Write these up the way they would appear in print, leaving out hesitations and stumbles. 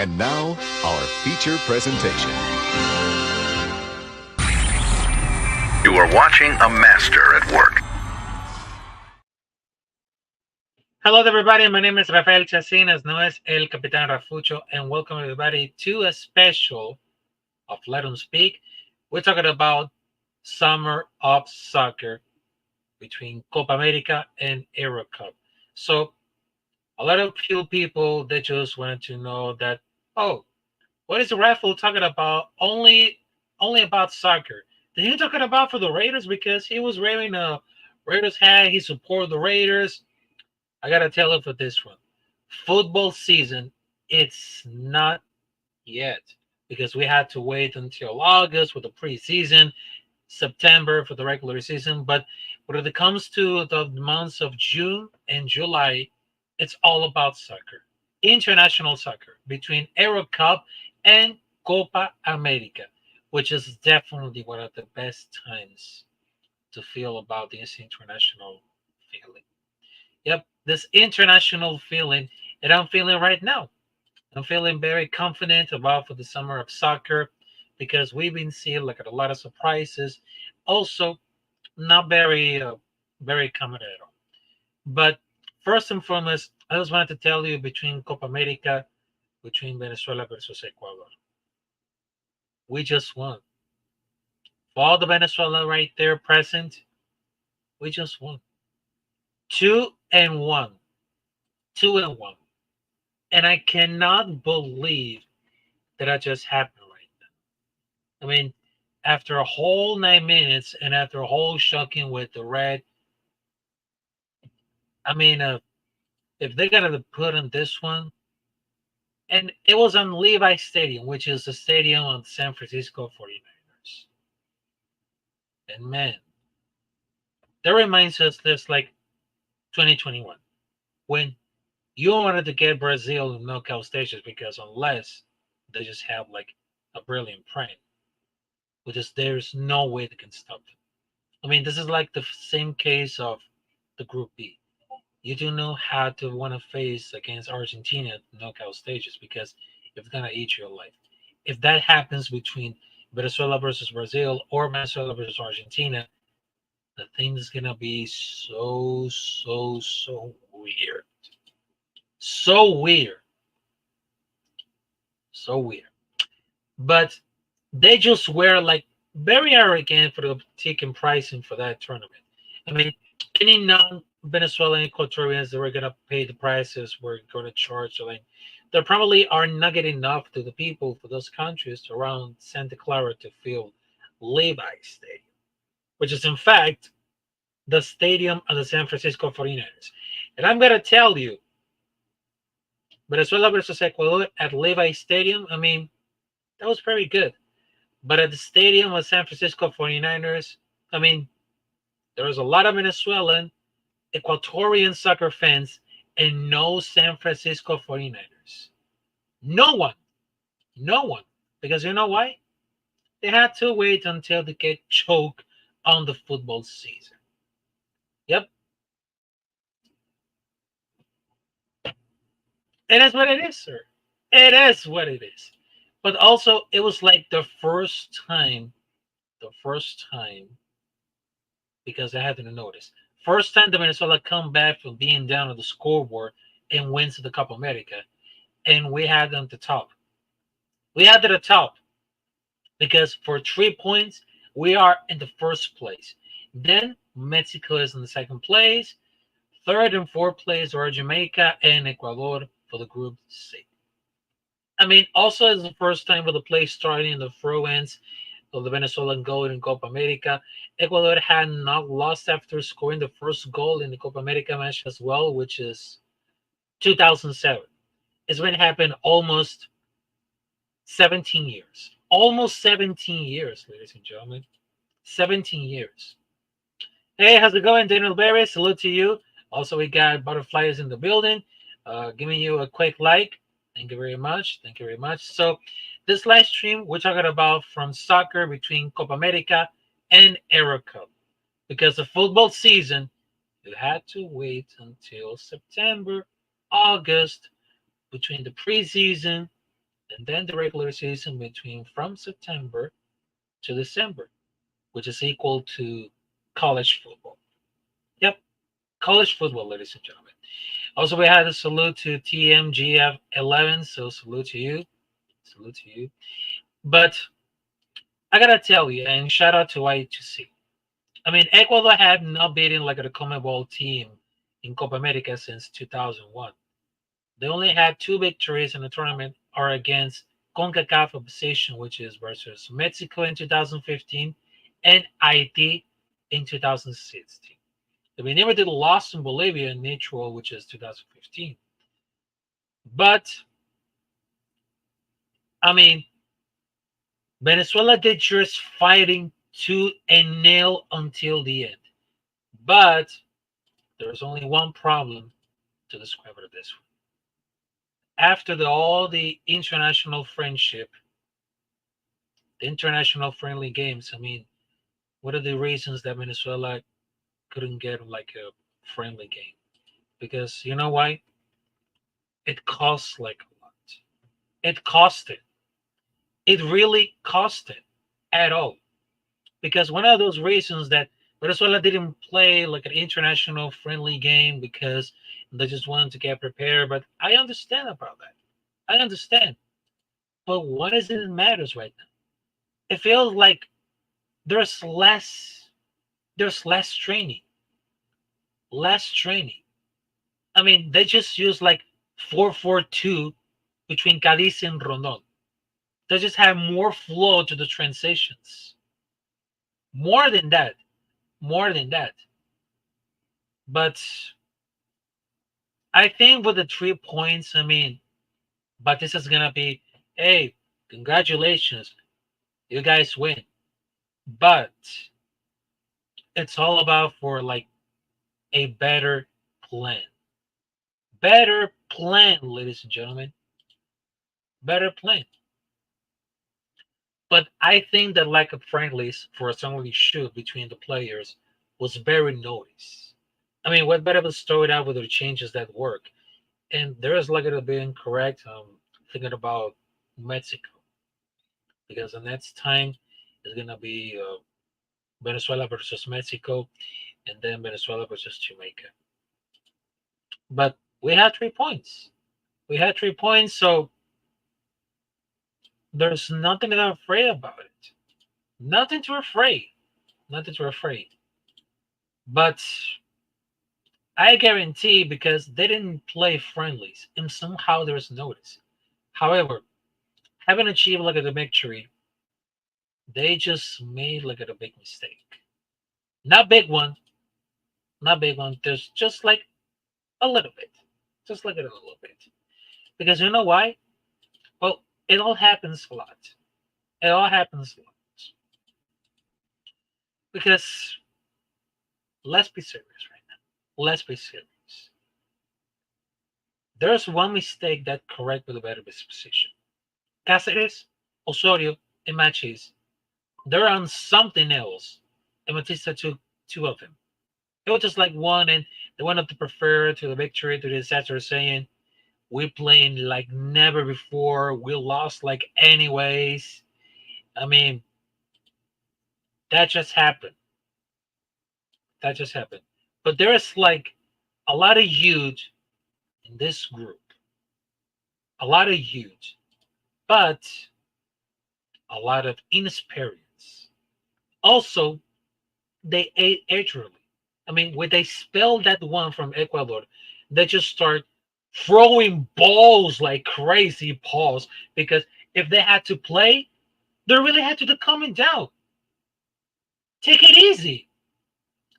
And now, our feature presentation. You are watching a master at work. Hello, everybody. My name is Rafael Chacín, as known as El Capitán Rafucho, and welcome everybody to a special of Let 'em Speak. We're talking about summer of soccer between Copa America and EuroCup. So, a lot of people they just wanted to know that, oh, what is Rafael talking about? Only about soccer. Did he talking about for the Raiders because he was wearing a Raiders hat? He supported the Raiders. I gotta tell you for this one, football season, it's not yet because we had to wait until August with the preseason, September for the regular season. But when it comes to the months of June and July, it's all about soccer, international soccer between Euro Cup and Copa America, which is definitely one of the best times to feel about this international feeling. Yep, this international feeling that I'm feeling right now. I'm feeling very confident about for the summer of soccer because we've been seeing like a lot of surprises. Also, not very common at all. But first and foremost, I just wanted to tell you between Copa America, between Venezuela versus Ecuador, we just won. For all the Venezuela right there present, we just won. 2-1. 2-1. And I cannot believe that just happened right now. I mean, after a whole 9 minutes and after a whole shocking with the red, I mean, if they're going to put on this one, and it was on Levi Stadium, which is the stadium of the San Francisco 49ers. And man, that reminds us this like 2021 when you wanted to get Brazil in knockout stages because unless they just have like a brilliant prime, which is there's no way they can stop them. I mean, this is like the same case of the Group B. You do know how to want to face against Argentina knockout stages because it's gonna eat your life. If that happens between Venezuela versus Brazil or Venezuela versus Argentina, the thing is gonna be so weird. So weird. So weird. But they just were like very arrogant for the taking pricing for that tournament. I mean, any non-Venezuelan Equatorians that were gonna pay the prices were going to charge. So like, there probably are not getting enough to the people for those countries around Santa Clara to fill Levi Stadium, which is in fact the stadium of the San Francisco 49ers. And I'm gonna tell you, Venezuela versus Ecuador at Levi Stadium, I mean, that was very good. But at the stadium of San Francisco 49ers, I mean, there was a lot of Venezuelan, Ecuadorian soccer fans, and no San Francisco 49ers. No one. No one. Because you know why? They had to wait until they get choked on the football season. Yep. It is what it is, sir. It is what it is. But also, it was like the first time, because I had to notice. First time the Venezuela come back from being down on the scoreboard and wins the Copa America, and we had them to top. We had to the top because for 3 points we are in the first place. Then Mexico is in the second place. Third and fourth place are Jamaica and Ecuador for the Group C. I mean, also it's the first time for the play starting in the throw-ins of the Venezuelan goal in Copa America. Ecuador had not lost after scoring the first goal in the Copa America match as well, which is 2007. It's been happened almost 17 years. Almost 17 years, ladies and gentlemen. 17 years. Hey, how's it going, Daniel Berry? Salute to you. Also, we got Butterflies in the building. Giving you a quick like. Thank you very much. Thank you very much. So, this live stream, we're talking about from soccer between Copa America and EuroCup. Because the football season, you had to wait until September, August, between the preseason and then the regular season between from September to December, which is equal to college football. Yep, college football, ladies and gentlemen. Also, we had a salute to TMGF11, so salute to you. Salute to you. But I gotta tell you, and shout out to Y2C. I mean, Ecuador had not beaten like a CONMEBOL team in Copa America since 2001. They only had two victories in the tournament are against CONCACAF opposition, which is versus Mexico in 2015 and Haiti in 2016. We never did a loss in Bolivia in neutral, which is 2015. But I mean, Venezuela did just fighting tooth and nail until the end. But there's only one problem to describe it this way. After all the international friendship, the international friendly games, I mean, what are the reasons that Venezuela couldn't get like a friendly game? Because you know why? It costs like a lot. It cost it. It really cost it at all. Because one of those reasons that Venezuela didn't play like an international friendly game because they just wanted to get prepared. But I understand about that. I understand. But what is it that matters right now? It feels like there's less there's less training. Less training. I mean, they just use like 4-4-2 between Cadiz and Rondon. They just have more flow to the transitions. More than that. More than that. But I think with the 3 points, I mean, but this is gonna be, hey, congratulations, you guys win. But it's all about for like a better plan. Better plan, ladies and gentlemen. Better plan. But I think the lack of friendlies for a suddenly shoot between the players was very noticed. I mean, what better to start out with the changes that work? And there is like it being incorrect. Thinking about Mexico because the next time is gonna be Venezuela versus Mexico, and then Venezuela versus Jamaica. But we had 3 points. We had 3 points, so there's nothing that I'm afraid about it. Nothing to afraid. Nothing to afraid. But I guarantee because they didn't play friendlies, and somehow there's notice. However, having achieved like a victory, they just made like a big mistake. Not big one, not big one. There's just like a little bit, just like a little bit. Because you know why? Well, it all happens a lot. It all happens a lot. Because let's be serious right now. Let's be serious. There's one mistake that correct with a better disposition. Cáceres, Osorio, and Machis, they're on something else. And Batista took two of them. It was just like one, and they wanted to prefer to the victory to the disaster, saying, we're playing like never before. We lost like anyways. I mean, that just happened. That just happened. But there is like a lot of youth in this group. A lot of youth. But a lot of inexperience. Also, they ate early. I mean, when they spelled that one from Ecuador, they just start throwing balls like crazy balls because if they had to play, they really had to calm it down. Take it easy.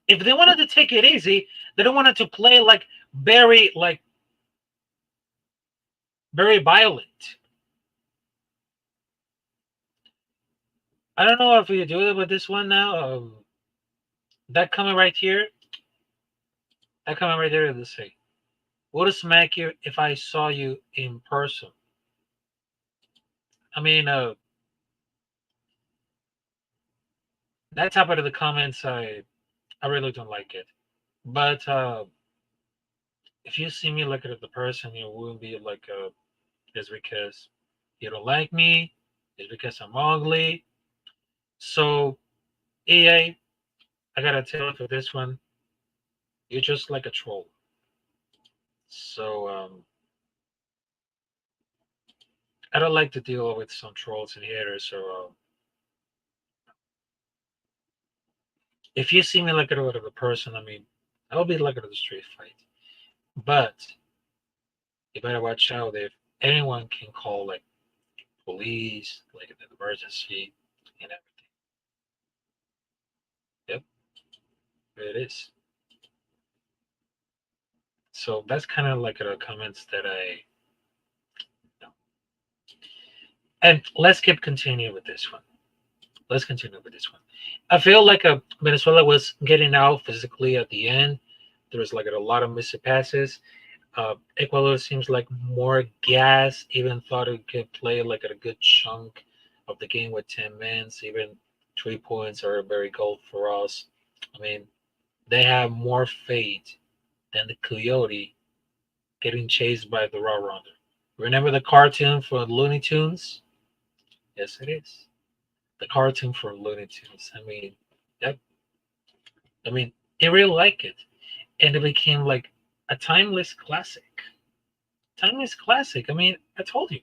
If they wanted to take it easy, they don't want it to play like very violent. I don't know if we do it with this one now. That comment right here, that comment right there to say, would smack you if I saw you in person. I mean, that type of the comments, I really don't like it. But if you see me like at the person, it wouldn't be like just because. You don't like me. It's because I'm ugly. So EA, I gotta tell you for this one, you're just like a troll. So I don't like to deal with some trolls and haters. So if you see me like a whatever person, I mean, I'll be like at the street fight. But you better watch out if anyone can call like police, like an emergency, and everything. Yep, it is. So that's kind of like the comments that I. You know. And let's keep continuing with this one. Let's continue with this one. I feel like Venezuela was getting out physically at the end. There was like a lot of missed passes. Ecuador seems like more gas. Even thought it could play like a good chunk of the game with 10 men. Even 3 points are a very goal for us. I mean, they have more faith than the coyote getting chased by the raw runner. Remember the cartoon for Looney Tunes? Yes, it is. The cartoon for Looney Tunes. I mean, that. I mean, I really like it, and it became like a timeless classic. Timeless classic. I mean, I told you.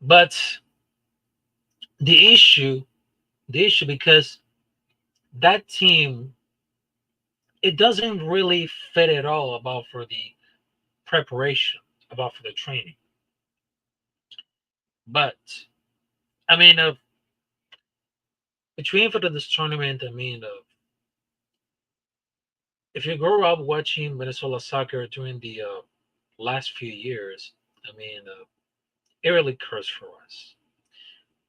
But the issue, the issue, because that team, it doesn't really fit at all about for the preparation, about for the training. But I mean, between for this tournament, I mean, if you grew up watching Venezuela soccer during the last few years, I mean, it really cursed for us.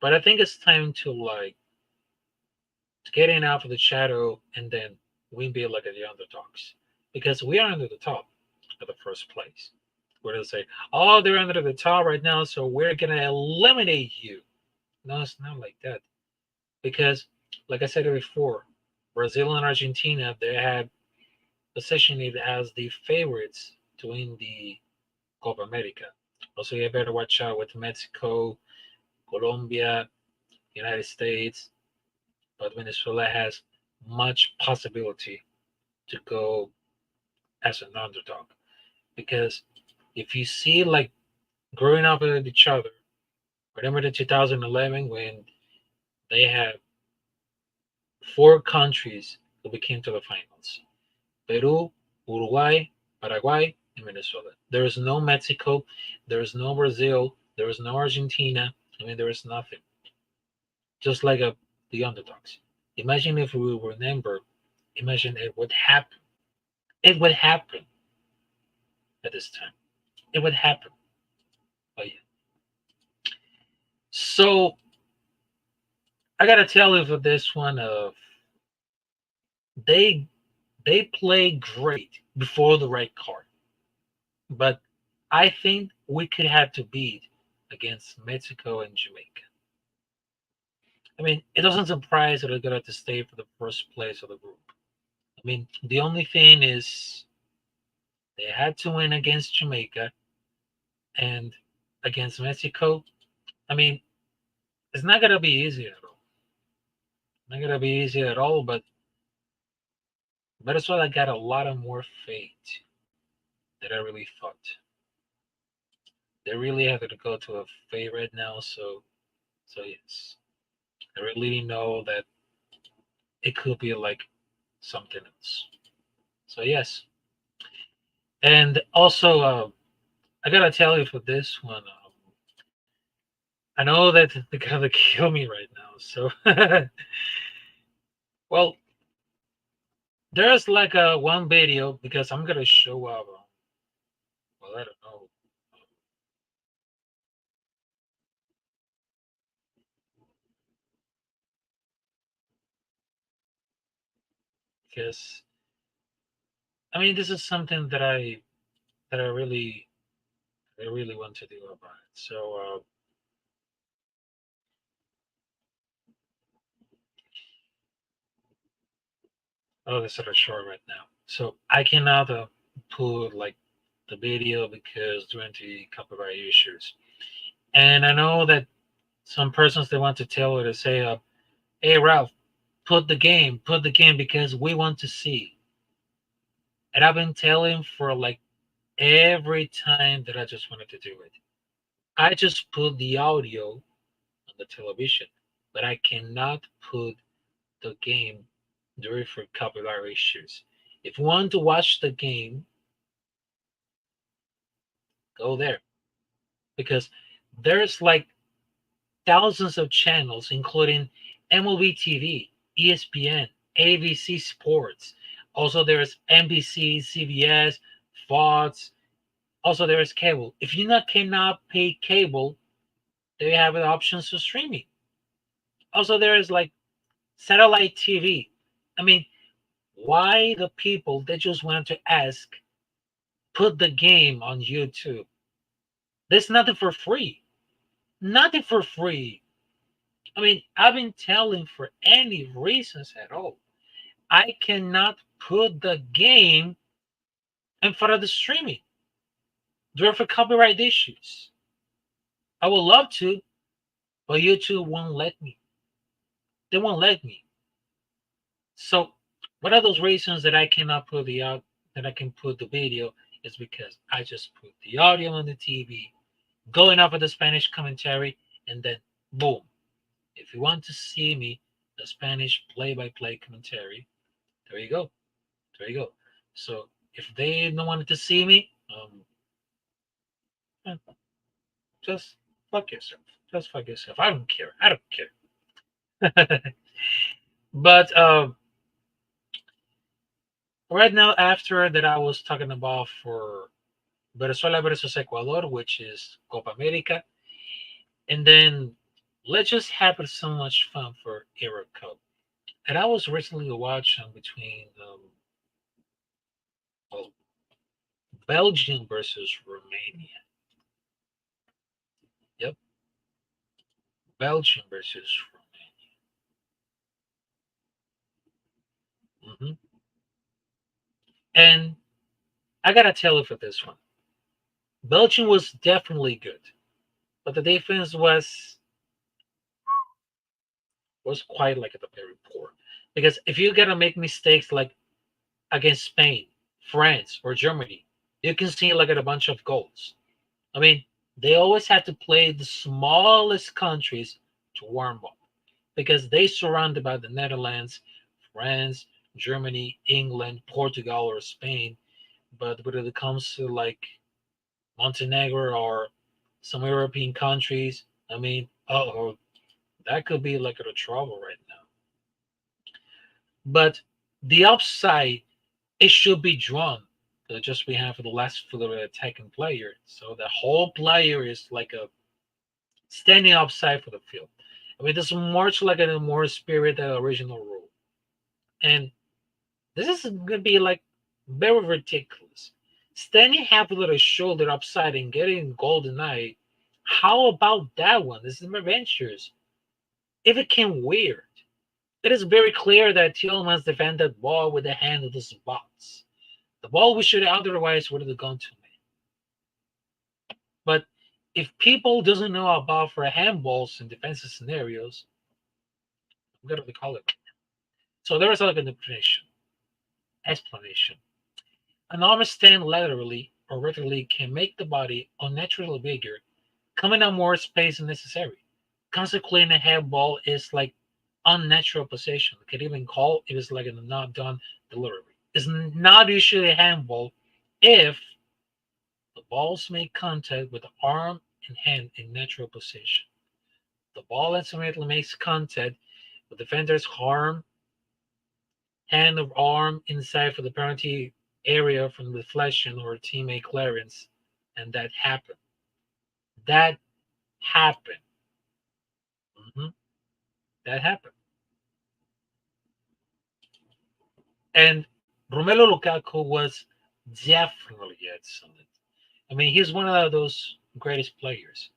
But I think it's time to like getting out of the shadow and then we be like the underdogs because we are under the top of the first place. We're gonna say, oh, they're under the top right now, so we're gonna eliminate you. No, it's not like that because, like I said before, Brazil and Argentina they had positioned as the favorites to win the Copa America. Also, you better watch out with Mexico, Colombia, United States, but Venezuela has much possibility to go as an underdog because if you see like growing up with each other, remember the 2011 when they had four countries who became to the finals: Peru, Uruguay, Paraguay, and Venezuela. There is no Mexico, there is no Brazil, there is no Argentina. I mean, there is nothing. Just like the underdogs. Imagine if we remember. Imagine it would happen. It would happen at this time. It would happen. Oh yeah. So I gotta tell you for this one, they they play great before the red card, but I think we could have to beat against Mexico and Jamaica. I mean, it doesn't surprise that they're gonna have to stay for the first place of the group. I mean, the only thing is they had to win against Jamaica and against Mexico. I mean, it's not gonna be easy at all. Not gonna be easy at all, but Venezuela got a lot of more faith than I really thought. They really have to go to a favorite now, so yes. I really know that it could be like something else. So yes. And also I gotta tell you for this one, I know that they're gonna kill me right now. So well, there's like a one video because I'm gonna show up. Well, I don't know. Because I mean, this is something that I really want to do about it. So oh, this is short right now. So I cannot put like the video because due to copyright issues. And I know that some persons they want to tell her to say, "Hey Ralph, put the game because we want to see." And I've been telling for like every time that I just wanted to do it. I just put the audio on the television, but I cannot put the game during for copyright issues. If you want to watch the game, go there because there's like thousands of channels, including MLB TV, ESPN, ABC Sports. Also, there's NBC, CBS, Fox. Also, there's cable. If you not cannot pay cable, they have the options to streaming. Also, there is like satellite TV. I mean, why the people they just want to ask put the game on YouTube? There's nothing for free. Nothing for free. I mean, I've been telling for any reasons at all. I cannot put the game in front of the streaming. There for copyright issues. I would love to, but YouTube won't let me. They won't let me. So one of those reasons that I cannot put the out that I can put the video is because I just put the audio on the TV, going off of the Spanish commentary, and then boom. If you want to see me, the Spanish play-by-play commentary, there you go. There you go. So if they don't want to see me, eh, just fuck yourself. Just fuck yourself. I don't care. I don't care. But right now, after that, I was talking about for Venezuela versus Ecuador, which is Copa America, and then let's just have so much fun for EuroCup. And I was recently watching between well, Belgium versus Romania. Yep, Belgium versus Romania. And I gotta tell you for this one, Belgium was definitely good, but the defense was quite like a very poor. Because if you gotta make mistakes like against Spain, France, or Germany, you can see like at a bunch of goals. I mean, they always had to play the smallest countries to warm up because they surrounded by the Netherlands, France, Germany, England, Portugal, or Spain. But when it comes to like Montenegro or some European countries, I mean, oh, that could be like a trouble right now. But the upside, it should be drawn. Just we have for the last for the attacking player. So the whole player is like a standing upside for the field. I mean, this is much like a more spirit than the original rule. And this is going to be like very ridiculous. Standing half with a shoulder upside and getting golden eye. How about that one? This is adventures. If it came weird, it is very clear that Tillman's defended that ball with the hand of the spots. The ball we should otherwise would have gone to me. But if people doesn't know about for handballs in defensive scenarios, I'm gonna call it. So there is like an explanation. An arm stand laterally or vertically can make the body unnaturally bigger, coming out more space than necessary. Consequently, a handball is like unnatural position. You can even call it is like a not done delivery. It's not usually a handball if the balls make contact with the arm and hand in natural position. The ball ultimately makes contact with the defender's arm, hand or arm inside for the penalty area from deflection or teammate clearance, and that happened. That happened. hmm That happened. And Romelu Lukaku was definitely excellent. I mean, he's one of those greatest players.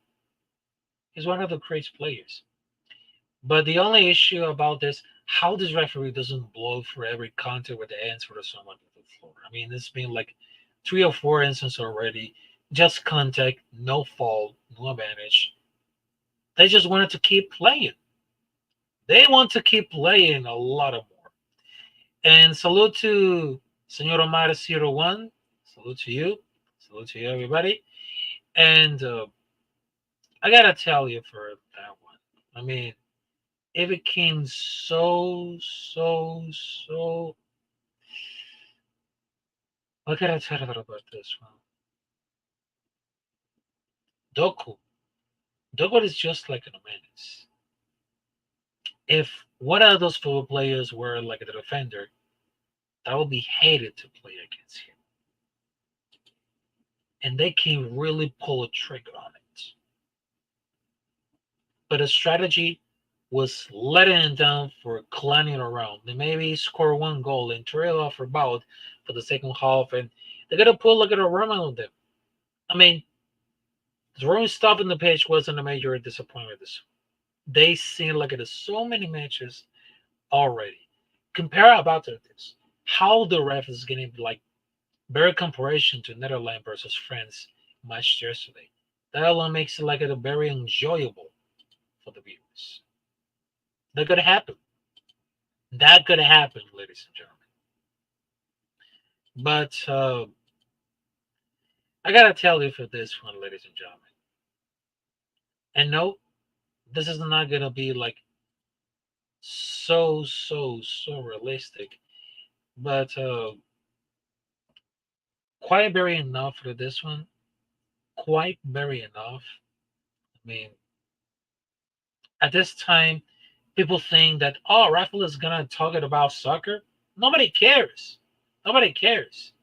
He's one of the greatest players. But the only issue about this, how this referee doesn't blow for every contact with the hands for someone on the floor. I mean, it's been like 3 or 4 instances already. Just contact, no fault, no advantage. They just wanted to keep playing. They want to keep playing a lot of more. And salute to Senor Omar 01. Salute to you. Salute to you, everybody. And I gotta tell you for that one. I mean, it became so. What can I tell you about this one? Doku. Doku is just like a menace. If one of those football players were like a defender, that would be hated to play against him. And they can really pull a trigger on it. But the strategy was letting him down for clowning around. They maybe score one goal and trail off about for the second half, and they're gonna put like a run on them. I mean, throwing stuff in the pitch wasn't a major disappointment. They seen like it so many matches already. Compare about this. How the ref is getting like very comparison to Netherlands versus France match yesterday. That alone makes it like a very enjoyable for the viewers. That could happen. That could happen, ladies and gentlemen. But I gotta tell you for this one, ladies and gentlemen. And no, this is not gonna be like so realistic. But quite very enough for this one. Quite very enough. I mean, at this time, people think that Rafael is gonna talk about soccer. Nobody cares. Nobody cares.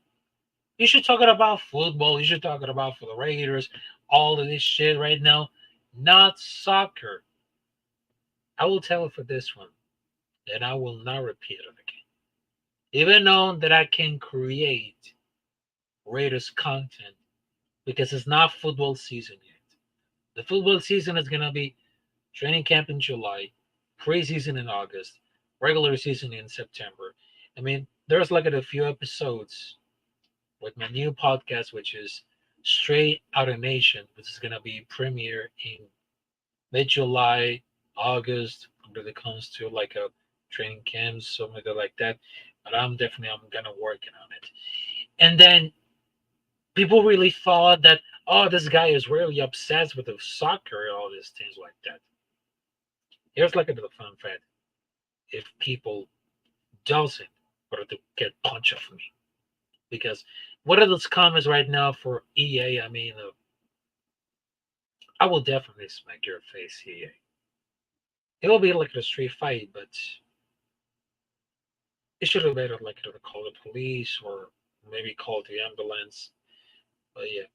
You should talk about football. You should talk about for the Raiders. All of this shit right now, not soccer. I will tell it for this one, and I will not repeat it again. Even though that I can create Raiders content because it's not football season yet. The football season is gonna be training camp in July, preseason in August, regular season in September. I mean, there's like a few episodes with my new podcast, which is Straight Outta Nation, which is gonna be premiere in mid-July, August, when it comes to like a training camp, something like that. But I'm gonna work on it. And then people really thought that this guy is really obsessed with the soccer and all these things like that. Here's like a little fun fact: if people doesn't, or to get punch off me, because what are those comments right now for EA? I mean, I will definitely smack your face, EA. It will be like a street fight, but it should have better like to call the police or maybe call the ambulance. But yeah,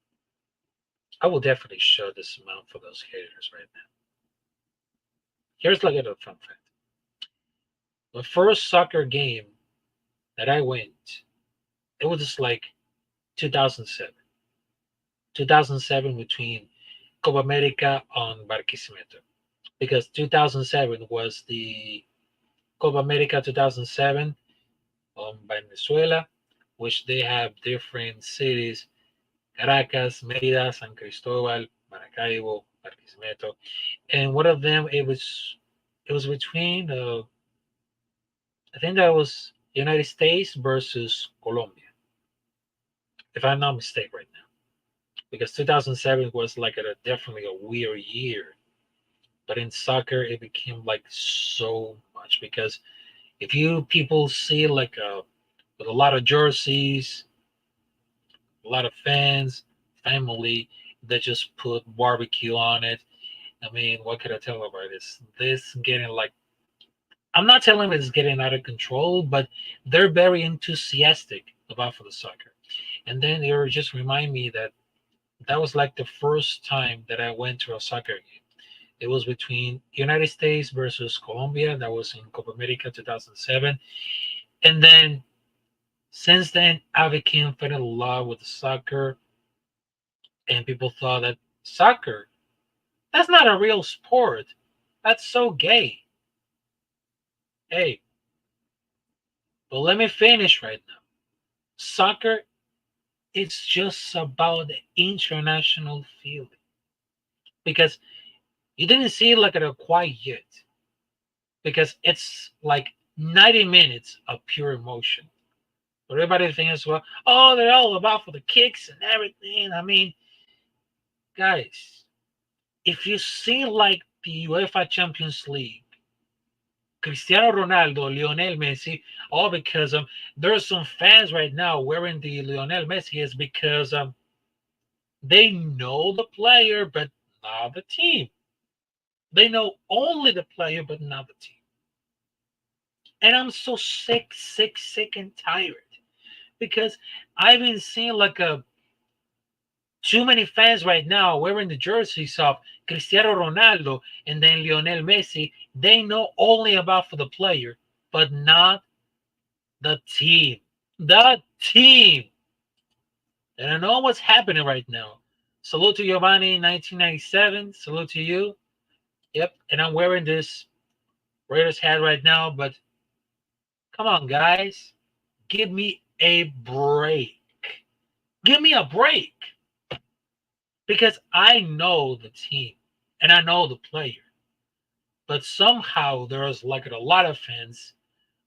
I will definitely show this amount for those haters right now. Here's like a fun fact: the first soccer game that I went, it was just like 2007. 2007 between Copa America on Barquisimeto, because 2007 was the Copa America 2007 on Venezuela, which they have different cities: Caracas, Mérida, San Cristobal, Maracaibo, Barquisimeto, and one of them it was between I think that was United States versus Colombia, if I'm not mistaken right now, because 2007 was like definitely a weird year. But in soccer, it became like so much because if you people see like with a lot of jerseys, a lot of fans, family that just put barbecue on it. I mean, what could I tell about this? This getting like, I'm not telling them it's getting out of control, but they're very enthusiastic about for the soccer. And then they were just remind me that that was like the first time that I went to a soccer game. It was between United States versus Colombia. That was in Copa America 2007. And then since then, I became fell in love with soccer. And people thought that soccer, that's not a real sport. That's so gay. Hey, but let me finish right now. Soccer, it's just about the international feeling. Because You didn't see like a quite yet, because it's like 90 minutes of pure emotion. But everybody thinks, well, oh, they're all about for the kicks and everything. I mean, guys, if you see like the UEFA Champions League, Cristiano Ronaldo, Lionel Messi, all because there's some fans right now wearing the Lionel Messi is because they know the player but not the team. They know only the player but not the team. And I'm so sick and tired because I've been seeing like a too many fans right now wearing the jerseys of Cristiano Ronaldo and then Lionel Messi. They know only about for the player, but not the team. The team. And I know what's happening right now. Salute to Giovanni 1997. Salute to you. Yep. And I'm wearing this Raiders hat right now, but come on, guys. Give me a break. Give me a break. Because I know the team and I know the player. But somehow there's like a lot of fans,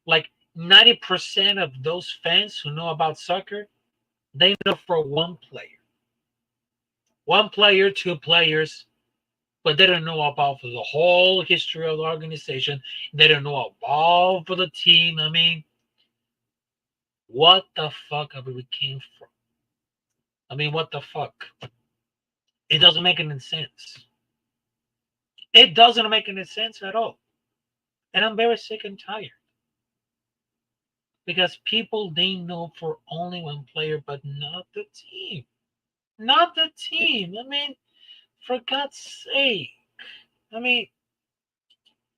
like 90% of those fans who know about soccer, they know for one player. One player, two players, but they don't know about for the whole history of the organization. They don't know about for the team. I mean, what the fuck are we came from? I mean, what the fuck? It doesn't make any sense. It doesn't make any sense at all. And I'm very sick and tired. Because people, they know for only one player, but not the team. Not the team. I mean, for God's sake. I mean,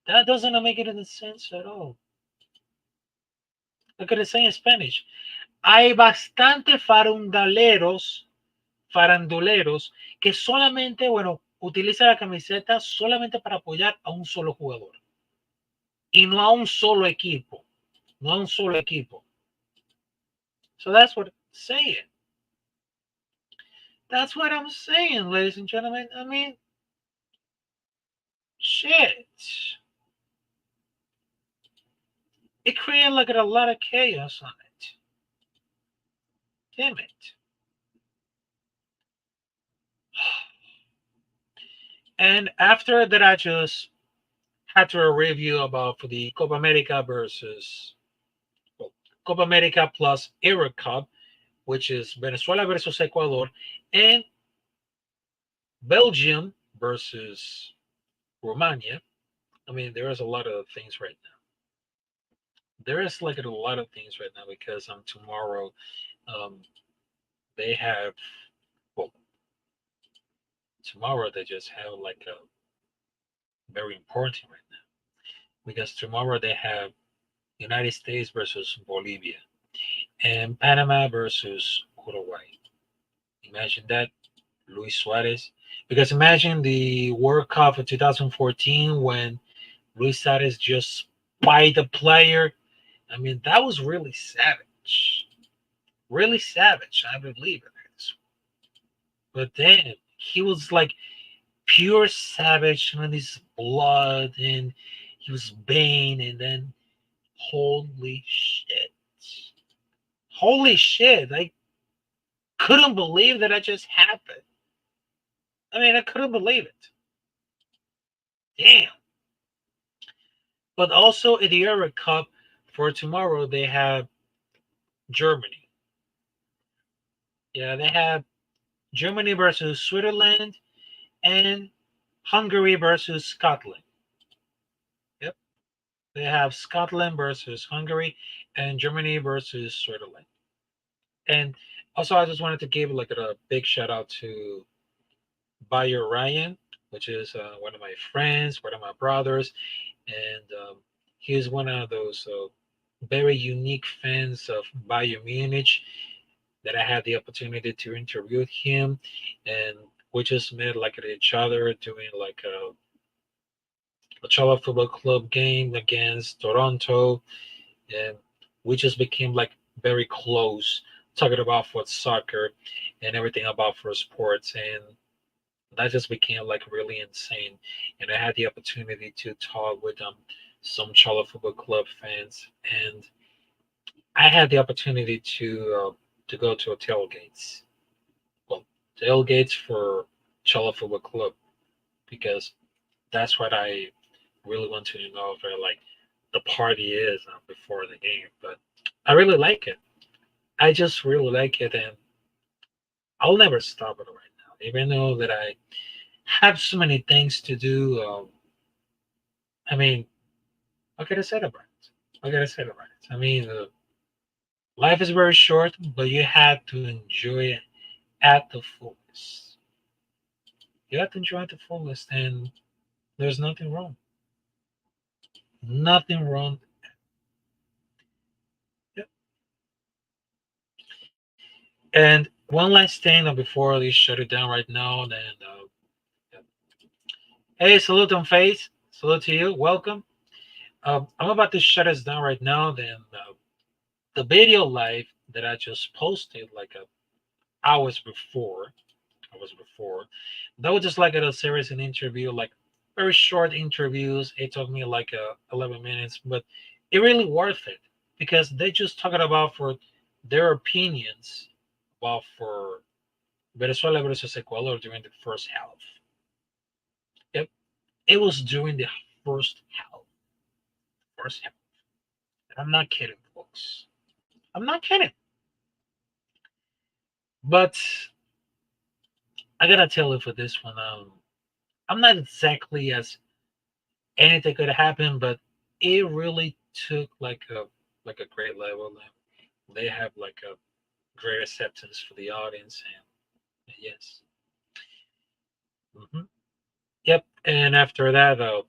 that doesn't make any sense at all. Look at it saying in Spanish. Hay bastante faranduleros que solamente, bueno, utiliza la camiseta solamente para apoyar a un solo jugador. Y no a un solo equipo. No a un solo equipo. So that's what I'm saying. That's what I'm saying, ladies and gentlemen. I mean, shit. It created like a lot of chaos on it. Damn it. And after that, I just had to review about for the Copa America versus Copa America plus EuroCup, which is Venezuela versus Ecuador, and Belgium versus Romania. I mean, there is a lot of things right now. There is like a lot of things right now because tomorrow they have, well, tomorrow they just have like a very important right now because tomorrow they have United States versus Bolivia and Panama versus Uruguay. Imagine that, Luis Suarez. Because imagine the World Cup of 2014 when Luis Suarez just spiked the player. I mean, that was really savage. Really savage, I believe it is. But then he was like pure savage and his blood and he was baying and then holy shit. Holy shit. I couldn't believe that just happened. I mean, I couldn't believe it. Damn. But also in the Euro Cup for tomorrow, they have Germany. Yeah, they have Germany versus Switzerland and Hungary versus Scotland. Yep. They have Scotland versus Hungary and Germany versus Switzerland. And also, I just wanted to give like a big shout out to Bayer Ryan, which is one of my friends, one of my brothers, and he is one of those very unique fans of Bayern Munich that I had the opportunity to interview him, and we just met like at each other doing like a Cholo Football Club game against Toronto, and we just became like very close, talking about for soccer and everything about for sports. And That just became like really insane. And I had the opportunity to talk with some Charlotte Football Club fans, and I had the opportunity to go to a tailgates. Well, tailgates for Charlotte Football Club because that's what I really want to know if like the party is before the game. But I really like it. I just really like it, and I'll never stop it right now, even though that I have so many things to do. I mean, what can I say about it? What can I say about it? I mean, life is very short, but you have to enjoy it at the fullest. You have to enjoy it at the fullest, and there's nothing wrong. Nothing wrong. Yep. And one last thing before we shut it down right now, then, yep. Hey, salute on face. Salute to you. Welcome. I'm about to shut us down right now. Then the video live that I just posted like hours before, hours before, that was just like a series and interview, like very short interviews. It took me like 11 minutes, but it really worth it because they just talking about for their opinions about for Venezuela versus Ecuador during the first half. Yep, it was during the first half. First half. I'm not kidding, folks. I'm not kidding. But I gotta tell you for this one, I'm not exactly as anything could happen, but it really took like a great level. And they have like a great acceptance for the audience, and yes, yep. And after that, I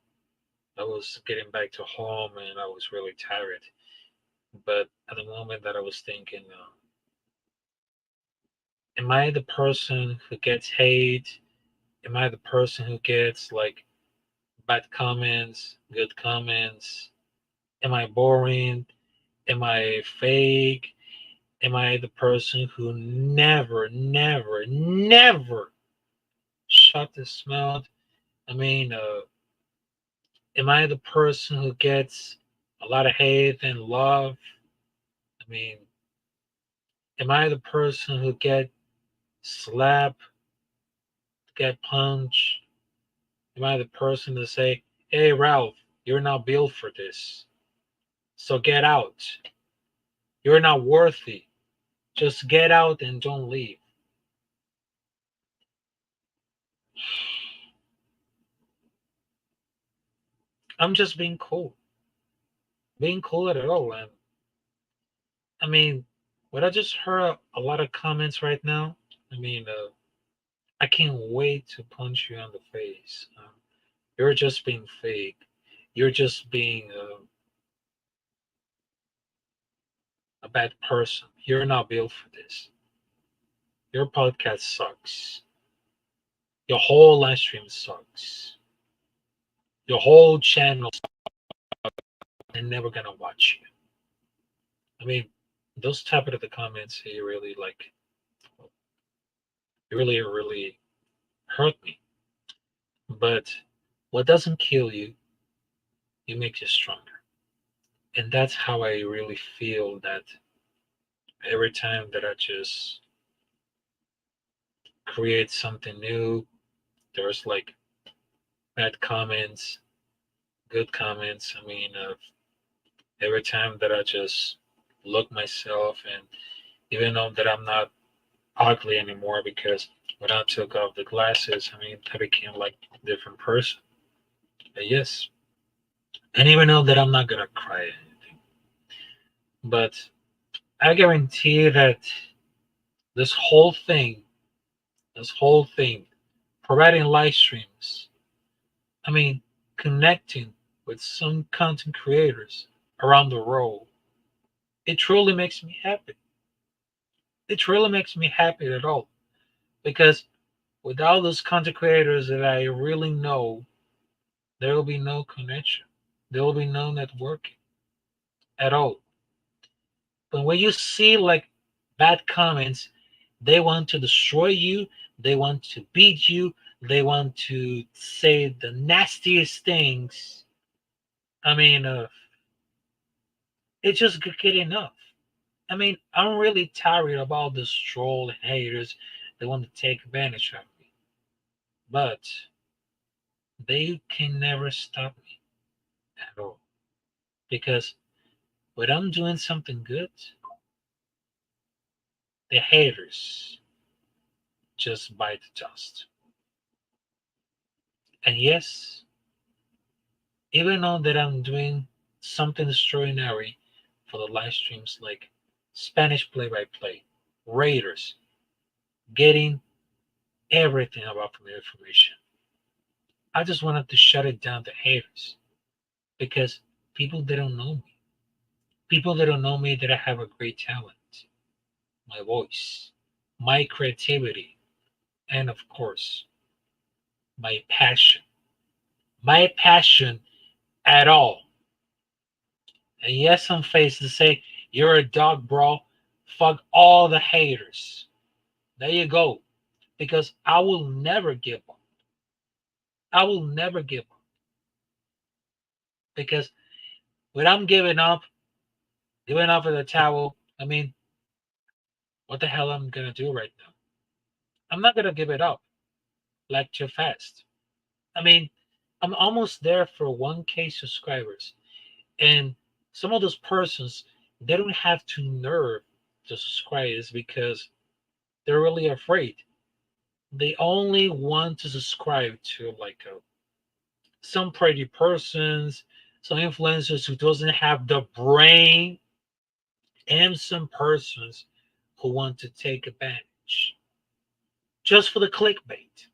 was getting back to home, and I was really tired. But at the moment that I was thinking, am I the person who gets hate? Am I the person who gets like bad comments, good comments? Am I boring? Am I fake? Am I the person who never, never, never shut his mouth? I mean, am I the person who gets a lot of hate and love? I mean, am I the person who slapped, get punched? Am I the person to say, "Hey, Ralph, you're not built for this, so get out. You're not worthy. Just get out and don't leave." I'm just being cool at all. And I mean, what I just heard a lot of comments right now. I mean, I can't wait to punch you on the face. You're just being fake. You're just being a bad person. You're not built for this. Your podcast sucks. Your whole live stream sucks. Your whole channel sucks. I'm never gonna watch you. I mean, those type of the comments, it really it really hurt me. But what doesn't kill you, it makes you stronger. And that's how I really feel that every time that I just create something new, there's like bad comments, good comments. I mean, every time that I just look myself, and even though that I'm not ugly anymore because when I took off the glasses, I mean, I became like a different person. But yes, and even though that I'm not gonna cry or anything, but I guarantee that this whole thing, this whole thing, providing live streams, I mean, connecting with some content creators around the world, it truly makes me happy. It truly makes me happy at all because without those content creators that I really know, there will be no connection. There will be no networking at all. But when you see like bad comments, They want to destroy you. They want to beat you. They want to say the nastiest things. I mean, it just could get enough. I mean, I'm really tired of all this troll and haters that want to take advantage of me. But they can never stop me at all. Because when I'm doing something good, the haters just bite the dust. And yes, even though that I'm doing something extraordinary for the live streams like Spanish play-by-play, Raiders, getting everything about from the information, I just wanted to shut it down to haters because people that don't know me, people that don't know me that I have a great talent, my voice, my creativity, and of course, my passion. My passion at all. And yes, I'm faced to say, you're a dog, bro. Fuck all the haters. There you go. Because I will never give up. I will never give up. Because when I'm giving up at the towel, I mean, what the hell I'm gonna do right now? I'm not gonna give it up like too fast. I mean, I'm almost there for 1K subscribers. And some of those persons, they don't have to nerve to subscribe is because they're really afraid. They only want to subscribe to like some pretty persons, some influencers who doesn't have the brain, and some persons who want to take advantage just for the clickbait,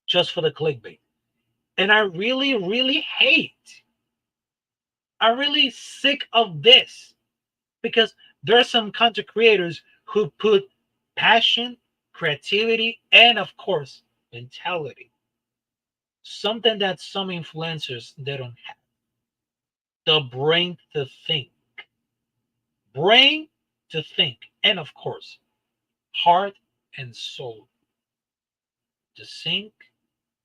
just for the clickbait. And I really, really hate. I'm really sick of this because there are some content creators who put passion, creativity, and of course, mentality. Something that some influencers they don't have. The brain to think. Brain to think. And of course, heart and soul to think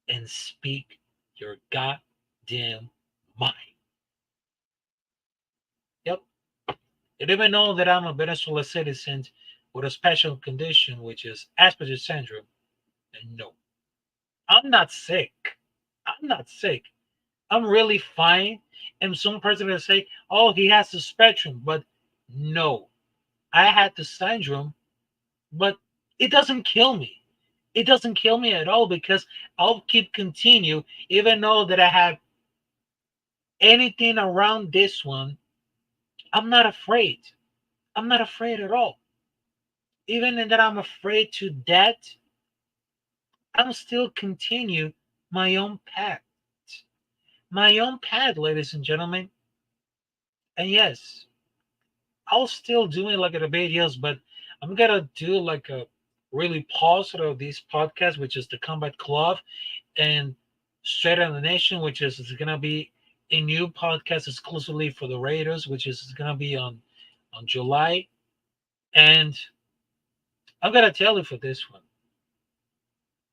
and speak your goddamn mind. Yep. You even know that I'm a Venezuela citizen with a special condition, which is Asperger's syndrome. And no, I'm not sick. I'm not sick. I'm really fine. And some person will say, oh, he has the spectrum. But no, I had the syndrome, but it doesn't kill me. It doesn't kill me at all because I'll keep continue even though that I have anything around this one. I'm not afraid. I'm not afraid at all. Even in that I'm afraid to death, I'm still continue my own path. My own path, ladies and gentlemen. And yes, I'll still doing like the videos, but I'm gonna do like a really pause of these podcasts, which is the Combat Club and Straight on the Nation, which is gonna be a new podcast exclusively for the Raiders, which is gonna be on July. And I'm gonna tell you for this one.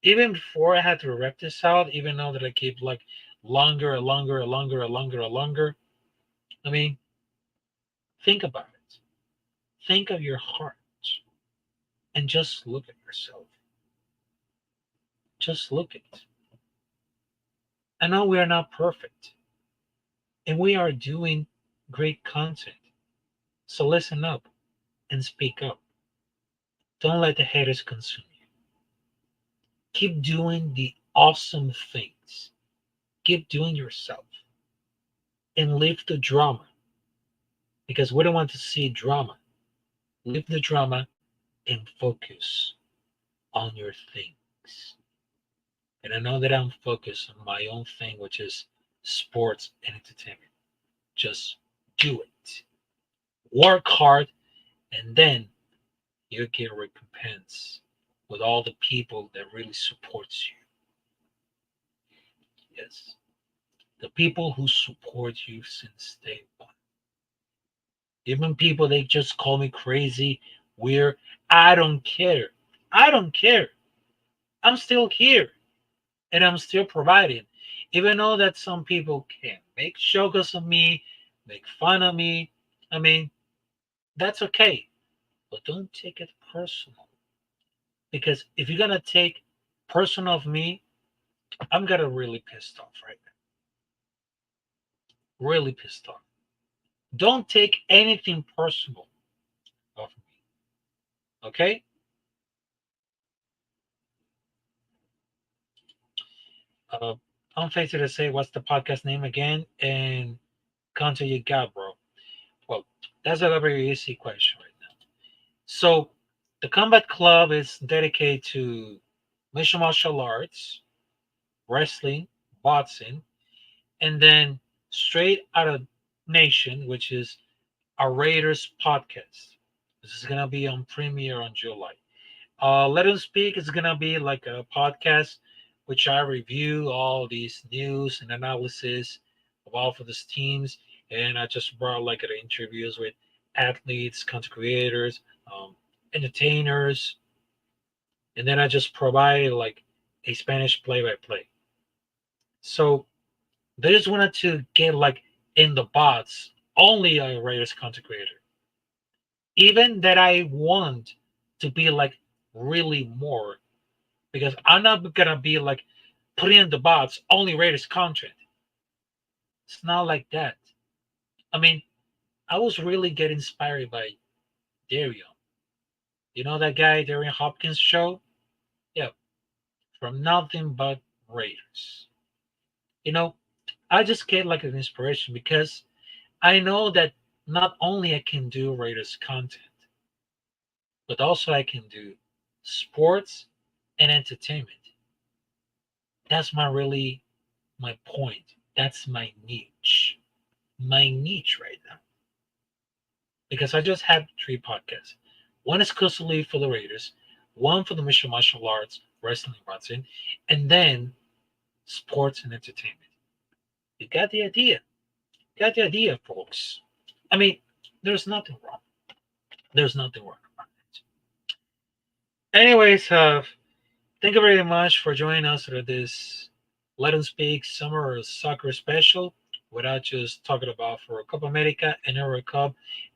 Even before I had to rep this out, even though that I keep like longer and longer and longer and longer and longer. I mean, think about it. Think of your heart and just look at yourself. Just look at it. I know we are not perfect and we are doing great content. So listen up and speak up. Don't let the haters consume you. Keep doing the awesome things. Keep doing yourself and leave the drama because we don't want to see drama. Leave the drama and focus on your things. And I know that I'm focused on my own thing, which is sports and entertainment. Just do it. Work hard, and then you get a recompense with all the people that really supports you. Yes. The people who support you since day one. Even people they just call me crazy weird. I don't care. I don't care. I'm still here and I'm still providing. Even though that some people can make jokes of me, make fun of me. I mean, that's okay. But don't take it personal. Because if you're gonna take personal of me, I'm gonna really pissed off right now. Really pissed off. Don't take anything personal of me. Okay? Uh, I'm facing to say what's the podcast name again and content you got, bro. Well, that's a very easy question right now. So the Combat Club is dedicated to mixed martial arts, wrestling, boxing, and then Straight Out of Nation, which is our Raiders podcast. This is gonna be on premiere on July. Let Us Speak is gonna be like a podcast which I review all these news and analysis of all of these teams, and I just brought like interviews with athletes, content creators, um, entertainers, and then I just provide like a Spanish play-by-play. So they just wanted to get like in the bots only a Raiders content creator. Even that I want to be like really more because I'm not gonna be like putting in the bots only Raiders content. It's not like that. I mean, I was really getting inspired by Dario. You know that guy, Darian Hopkins show? Yeah, from nothing but Raiders. You know, I just get like an inspiration because I know that not only I can do Raiders content, but also I can do sports and entertainment. That's my point. That's my niche. My niche right now. Because I just had 3 podcasts. One exclusively for the Raiders, one for the mixed martial arts, wrestling, boxing, and then sports and entertainment. You got the idea. Got the idea, folks. I mean, there's nothing wrong. There's nothing wrong about it. Anyways, thank you very much for joining us for this Let Them Speak Summer Soccer Special. Without just talking about for Copa America and EuroCup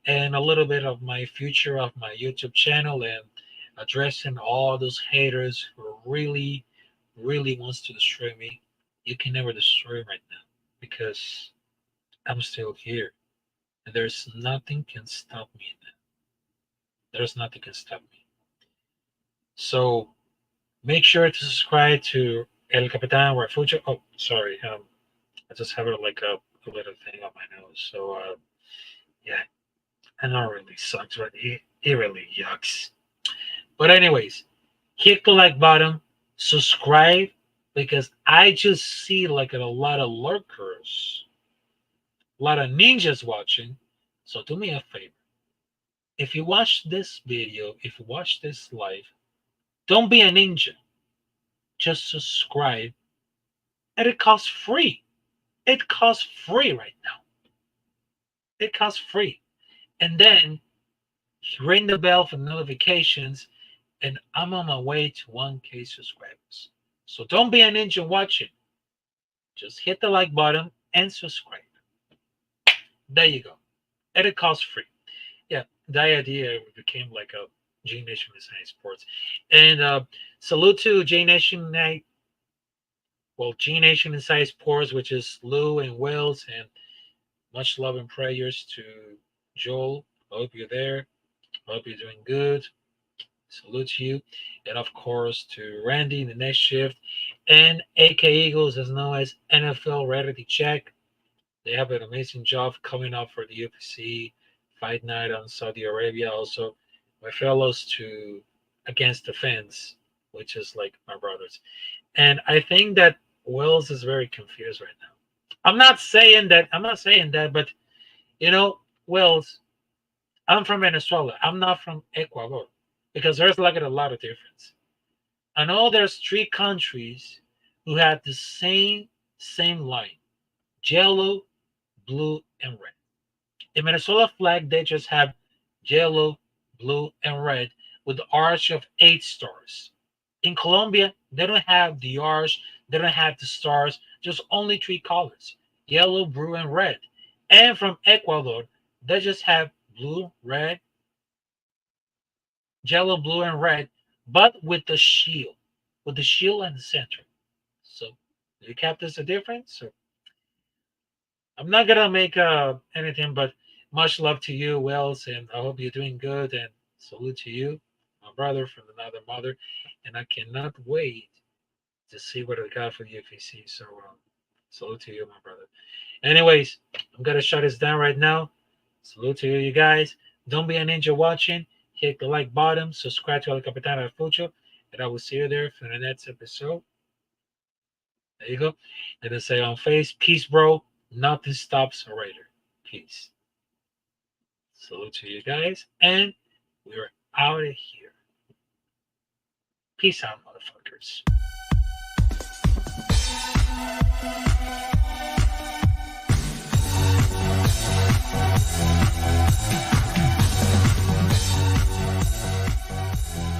and a little bit of my future of my YouTube channel and addressing all those haters who really, really wants to destroy me. You can never destroy me right now because I'm still here. And there's nothing can stop me now. There's nothing can stop me. So make sure to subscribe to El Capitan Rafucho. Oh, sorry. I just have like a little thing on my nose. So yeah, I know it really sucks, but it really yucks. But anyways, hit the like button, subscribe because I just see like a lot of lurkers, a lot of ninjas watching. So do me a favor. If you watch this video, if you watch this live, don't be a ninja. Just subscribe. And it costs free. It costs free right now. It costs free. And then ring the bell for notifications, and I'm on my way to 1K subscribers. So don't be a ninja watching. Just hit the like button and subscribe. There you go. And it costs free. Yeah, the idea became like a G Nation Inside Sports. And salute to G Nation Night. Well, G Nation Inside Sports, which is Lou and Wills, and much love and prayers to Joel. Hope you're there. Hope you're doing good. Salute to you. And of course to Randy in the next shift and AK Eagles, as known as NFL Reality Check. They have an amazing job coming up for the UFC Fight Night on Saudi Arabia. Also, my fellows to Against the Fence, which is like my brothers. And I think that Wells is very confused right now. I'm not saying that, but you know, Wells, I'm from Venezuela. I'm not from Ecuador because there's like a lot of difference. I know there's 3 countries who have the same line: yellow, blue, and red. In Venezuela flag, they just have yellow, blue, and red with the arch of 8 stars. In Colombia, they don't have the arch, they don't have the stars, just only 3 colors: yellow, blue, and red. And from Ecuador, they just have blue, red, yellow, blue, and red, but with the shield in the center. So, do you capture the difference? Or I'm not gonna make anything but much love to you, Wells, and I hope you're doing good. And salute to you, my brother from another mother. And I cannot wait to see what I got for you, UPC. So, salute to you, my brother. Anyways, I'm gonna shut this down right now. Salute to you, you guys. Don't be a ninja watching. Hit the like button, subscribe to El Capitan Rafucho, and I will see you there for the next episode. There you go. And then say on face, peace, bro. Nothing stops a raider. Peace. Salute to you guys, and we're out of here. Peace out, motherfuckers.